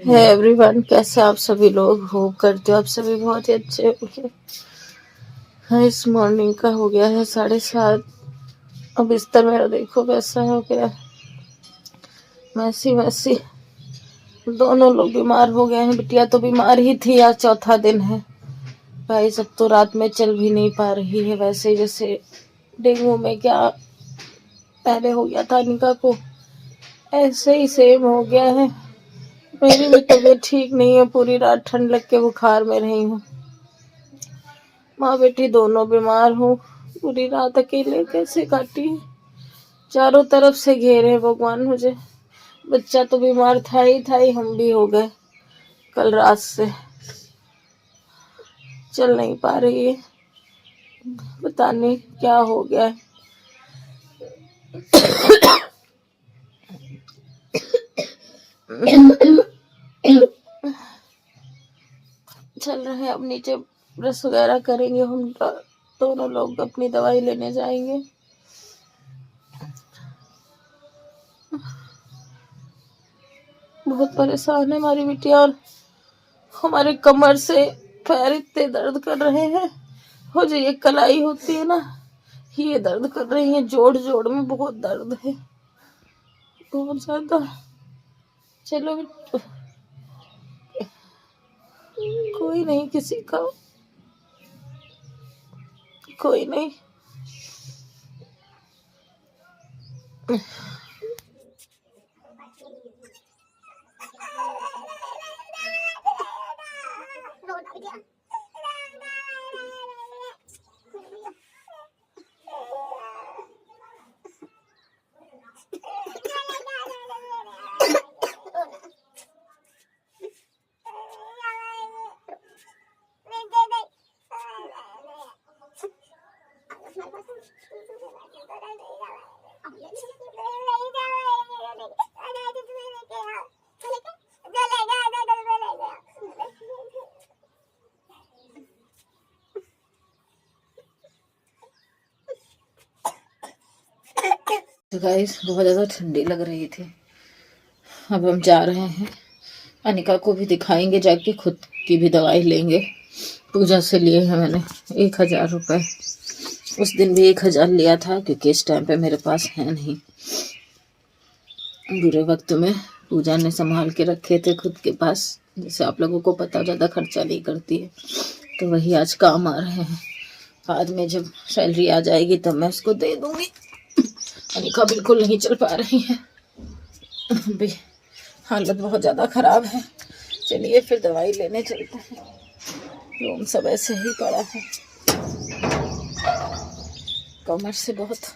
है एवरीवन, कैसे आप सभी लोग होप करते हो आप सभी बहुत ही अच्छे होंगे। हाँ, इस मॉर्निंग का हो गया है 7:30। अब बिस्तर मेरा देखो कैसा हो गया, मैसी मैसी। दोनों लोग बीमार हो गए हैं। बिटिया तो बीमार ही थी, आज चौथा दिन है। भाई सब तो रात में चल भी नहीं पा रही है। वैसे जैसे डेंगू में क्या पहले हो गया था निका को, ऐसे ही सेम हो गया है। मेरी भी तबीयत ठीक नहीं है, पूरी रात ठंड लग के बुखार में रही हूँ। माँ बेटी दोनों बीमार हूँ। पूरी रात अकेले कैसे काटी, चारों तरफ से घेरे भगवान मुझे। बच्चा तो बीमार था ही, हम भी हो गए। कल रात से चल नहीं पा रही है, पता नहीं क्या हो गया है। चल रहे हैं, अब नीचे ब्रश वगैरह करेंगे। हम दोनों लोग अपनी दवाई लेने जाएंगे। बहुत परेशान है हमारी बिटिया, और हमारे कमर से पैर इतने दर्द कर रहे हैं। हो जो ये कलाई होती है ना, ये दर्द कर रही है। जोड़ जोड़ में बहुत दर्द है, बहुत ज्यादा। चलो कोई नहीं, किसी का कोई नहीं। तो गाइस, बहुत ज़्यादा ठंडी लग रही थी। अब हम जा रहे हैं, अनिका को भी दिखाएंगे जाके, खुद की भी दवाई लेंगे। पूजा से लिए हैं मैंने 1000 रुपये। उस दिन भी 1000 लिया था, क्योंकि इस टाइम पे मेरे पास है नहीं। बुरे वक्त में पूजा ने संभाल के रखे थे खुद के पास। जैसे आप लोगों को पता, ज़्यादा खर्चा नहीं करती है, तो वही आज काम आ रहे हैं। बाद में जब सैलरी आ जाएगी तब मैं उसको दे दूंगी। अनिका बिल्कुल नहीं चल पा रही है, भी हालत बहुत ज़्यादा ख़राब है। चलिए फिर दवाई लेने चलते हैं। रूम सब ऐसे ही पड़ा है, कमर से बहुत।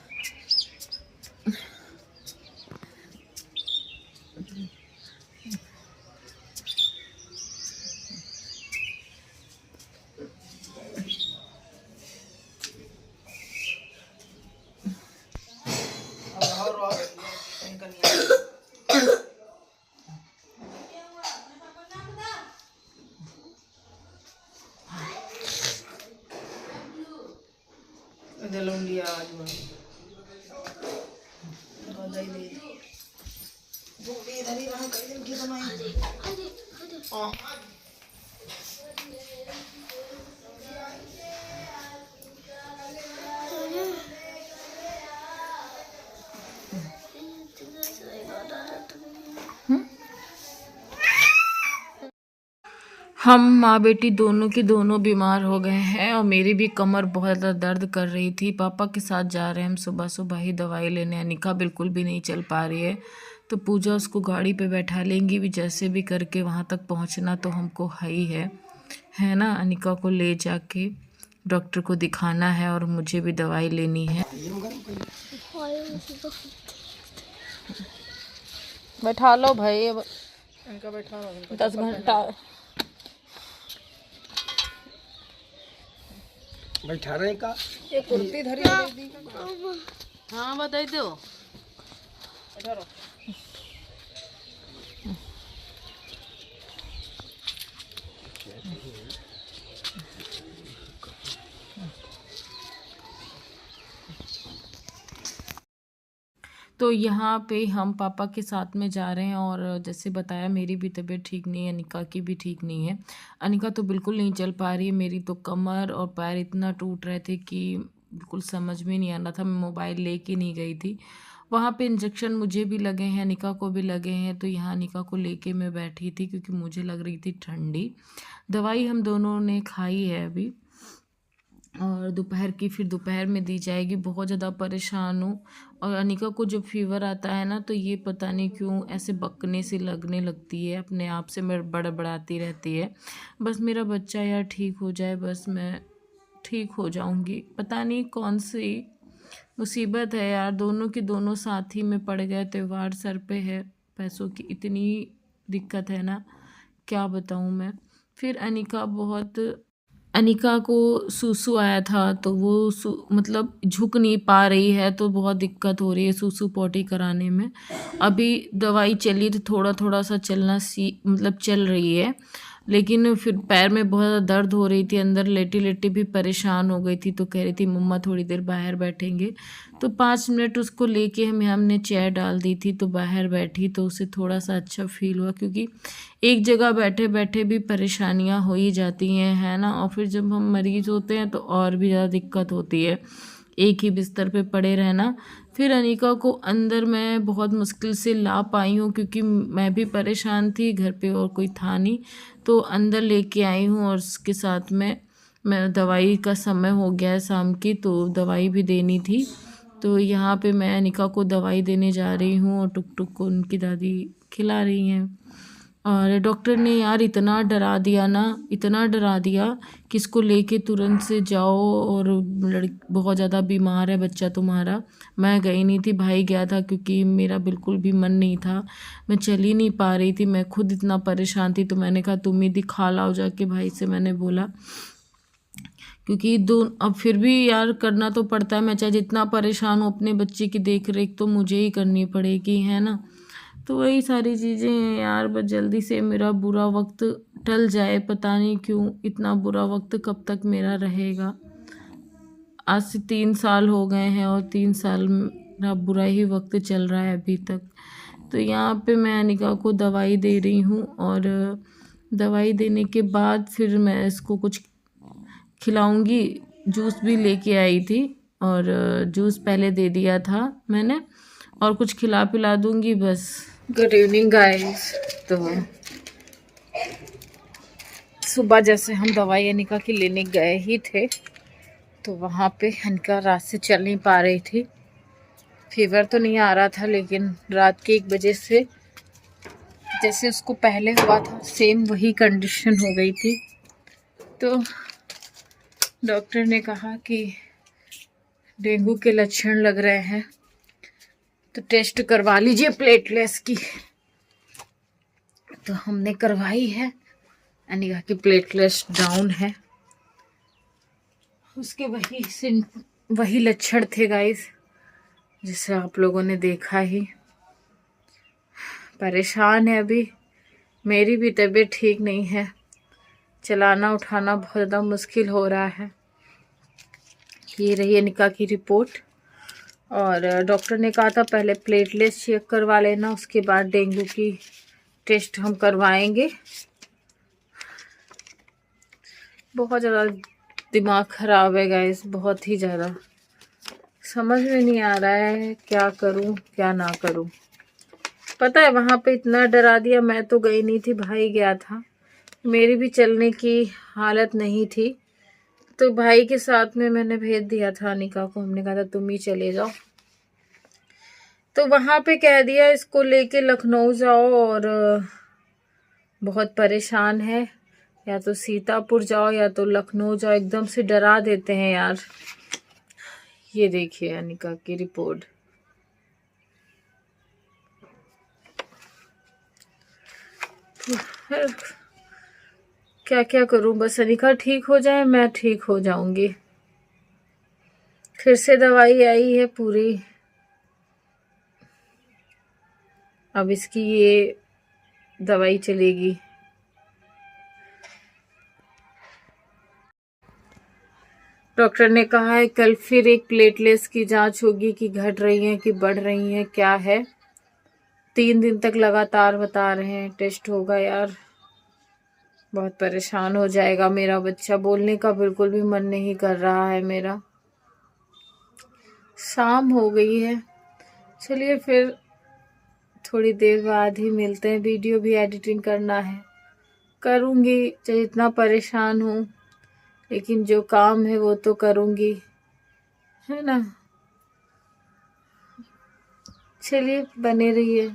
हम माँ बेटी दोनों की दोनों बीमार हो गए हैं, और मेरी भी कमर बहुत ज़्यादा दर्द कर रही थी। पापा के साथ जा रहे हैं हम सुबह सुबह ही दवाई लेने। अनिका बिल्कुल भी नहीं चल पा रही है, तो पूजा उसको गाड़ी पे बैठा लेंगी भी, जैसे भी करके वहाँ तक पहुँचना तो हमको ही है ना। अनिका को ले जाके डॉक्टर को दिखाना है, और मुझे भी दवाई लेनी है। बैठा लो भाई, बैठा लो 10 घंटा बैठा रहे का। ये कुर्ती धरी हाँ बताई दो। तो तो यहाँ पे हम पापा के साथ में जा रहे हैं और जैसे बताया मेरी भी तबीयत ठीक नहीं है, अनिका की भी ठीक नहीं है। अनिका तो बिल्कुल नहीं चल पा रही है, मेरी तो कमर और पैर इतना टूट रहे थे कि बिल्कुल समझ में नहीं आ रहा था। मैं मोबाइल लेके नहीं गई थी। वहाँ पे इंजेक्शन मुझे भी लगे हैं, अनिका को भी लगे हैं, तो यहाँ अनिका को लेके मैं बैठी थी क्योंकि मुझे लग रही थी ठंडी। दवाई हम दोनों ने खाई है अभी, और दोपहर की फिर दोपहर में दी जाएगी। बहुत ज़्यादा परेशान हूँ। और अनिका को जब फीवर आता है ना तो ये पता नहीं क्यों ऐसे बकने से लगने लगती है, अपने आप से मैं बड़बड़ाती रहती है। बस मेरा बच्चा यार ठीक हो जाए, बस मैं ठीक हो जाऊंगी। पता नहीं कौन सी मुसीबत है यार, दोनों के दोनों साथ ही में पड़ गए। त्यौहार सर पे है, पैसों की इतनी दिक्कत है ना, क्या बताऊँ मैं। फिर अनिका को सूसू आया था तो वो मतलब झुक नहीं पा रही है, तो बहुत दिक्कत हो रही है सूसू पॉटी कराने में। अभी दवाई चली तो थोड़ा थोड़ा सा चलना मतलब चल रही है, लेकिन फिर पैर में बहुत ज़्यादा दर्द हो रही थी, अंदर लेटी लेटी भी परेशान हो गई थी। तो कह रही थी मम्मा थोड़ी देर बाहर बैठेंगे, तो 5 मिनट उसको लेके हमने चेयर डाल दी थी, तो बाहर बैठी तो उसे थोड़ा सा अच्छा फील हुआ। क्योंकि एक जगह बैठे बैठे भी परेशानियां हो ही जाती हैं, है ना। और फिर जब हम मरीज़ होते हैं तो और भी ज़्यादा दिक्कत होती है, एक ही बिस्तर पे पड़े रहना। फिर अनिका को अंदर मैं बहुत मुश्किल से ला पाई हूँ क्योंकि मैं भी परेशान थी, घर पे और कोई था नहीं, तो अंदर लेके आई हूँ। और उसके साथ में मैं दवाई का समय हो गया है शाम की, तो दवाई भी देनी थी। तो यहाँ पे मैं अनिका को दवाई देने जा रही हूँ और टुक टुक को उनकी दादी खिला रही हैं। और डॉक्टर ने यार इतना डरा दिया ना, इतना डरा दिया कि इसको लेके तुरंत से जाओ, और बहुत ज़्यादा बीमार है बच्चा तुम्हारा। मैं गई नहीं थी, भाई गया था क्योंकि मेरा बिल्कुल भी मन नहीं था, मैं चल ही नहीं पा रही थी, मैं खुद इतना परेशान थी। तो मैंने कहा तुम ही दिखा लाओ जाके, भाई से मैंने बोला। क्योंकि अब फिर भी यार करना तो पड़ता है, मैं चाहे जितना परेशान हूँ अपने बच्चे की देख रेख तो मुझे ही करनी पड़ेगी, है ना। तो वही सारी चीज़ें हैं यार, बस जल्दी से मेरा बुरा वक्त टल जाए। पता नहीं क्यों इतना बुरा वक्त कब तक मेरा रहेगा। आज से 3 साल हो गए हैं और 3 साल मेरा बुरा ही वक्त चल रहा है अभी तक। तो यहाँ पे मैं अनिका को दवाई दे रही हूँ, और दवाई देने के बाद फिर मैं इसको कुछ खिलाऊंगी। जूस भी लेके आई थी, और जूस पहले दे दिया था मैंने, और कुछ खिला पिला दूंगी बस। Good evening guys. तो सुबह जैसे हम दवाई अनिका की लेने गए ही थे, तो वहाँ पे अनिका रात से चल नहीं पा रही थी। फीवर तो नहीं आ रहा था, लेकिन रात के 1 बजे से जैसे उसको पहले हुआ था सेम वही कंडीशन हो गई थी। तो डॉक्टर ने कहा कि डेंगू के लक्षण लग रहे हैं, तो टेस्ट करवा लीजिए प्लेटलेट्स की। तो हमने करवाई है, अनिका की प्लेटलेट्स डाउन है। उसके वही लक्षण थे गाइस, जिसे आप लोगों ने देखा ही। परेशान है अभी, मेरी भी तबीयत ठीक नहीं है, चलाना उठाना बहुत ज़्यादा मुश्किल हो रहा है। ये रही अनिका की रिपोर्ट, और डॉक्टर ने कहा था पहले प्लेटलेट्स चेक करवा लेना, उसके बाद डेंगू की टेस्ट हम करवाएंगे। बहुत ज़्यादा दिमाग ख़राब है गाइस, बहुत ही ज़्यादा समझ में नहीं आ रहा है क्या करूं क्या ना करूं। पता है वहाँ पे इतना डरा दिया, मैं तो गई नहीं थी, भाई गया था, मेरी भी चलने की हालत नहीं थी, तो भाई के साथ में मैंने भेज दिया था अनिका को। हमने कहा था तुम ही चले जाओ, तो वहाँ पे कह दिया इसको लेके लखनऊ जाओ, और बहुत परेशान है, या तो सीतापुर जाओ या तो लखनऊ जाओ, एकदम से डरा देते हैं यार। ये देखिए अनिका की रिपोर्ट। क्या क्या करूं, बस अनिका ठीक हो जाए, मैं ठीक हो जाऊंगी। फिर से दवाई आई है पूरी, अब इसकी ये दवाई चलेगी। डॉक्टर ने कहा है कल फिर एक प्लेटलेट्स की जांच होगी कि घट रही हैं कि बढ़ रही हैं, क्या है। 3 दिन तक लगातार बता रहे हैं टेस्ट होगा। यार बहुत परेशान हो जाएगा मेरा बच्चा, बोलने का बिल्कुल भी मन नहीं कर रहा है मेरा। शाम हो गई है, चलिए फिर थोड़ी देर बाद ही मिलते हैं। वीडियो भी एडिटिंग करना है, करूँगी चाहे इतना परेशान हूँ, लेकिन जो काम है वो तो करूँगी, है ना। चलिए बने रहिए।